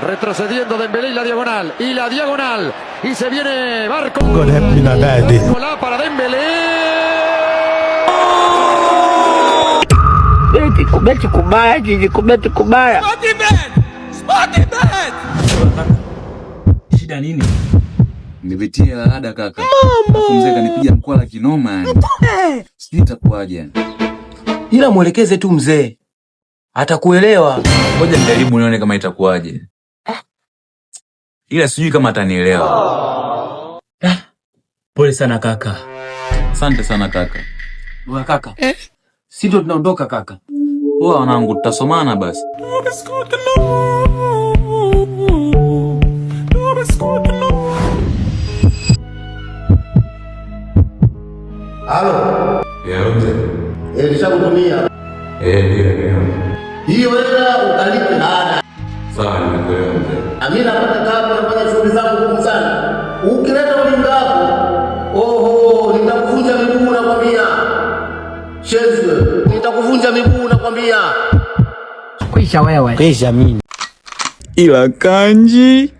Retrocediendo Dembélé y la diagonal. Y la diagonal. Y se viene Barco. God help me now, daddy. Hola para Dembélé. Kubeti kubaya. Shida nini? Nimepitia ada kaka. Alafu mzee kanipiga mkwala kinoma yani. Sijui itakuwaje. Ila mwelekeze tu mzee. Atakuelewa. Ngoja nijaribu nione kama itakuwaje. Ila sijui kama atanielewa. Pole sana kaka. Asante sana kaka. Wewe kaka. Sisi ndo tunaondoka kaka. Poa wanangu, tutasomana basi. Halo. mzee. Nishakutumia. Ndio. Hiyo hela utalipa ada. Sawa, nimekuelewa mzee. Mimi napata tabu nafanya shughuli zangu ngumu sana. Ukileta ujinga wako, oho, nitakuvunja miguu nakwambia. Shezwe, nitakuvunja miguu nakwambia. Kwisha wewe. Kwisha mimi. Ila kanji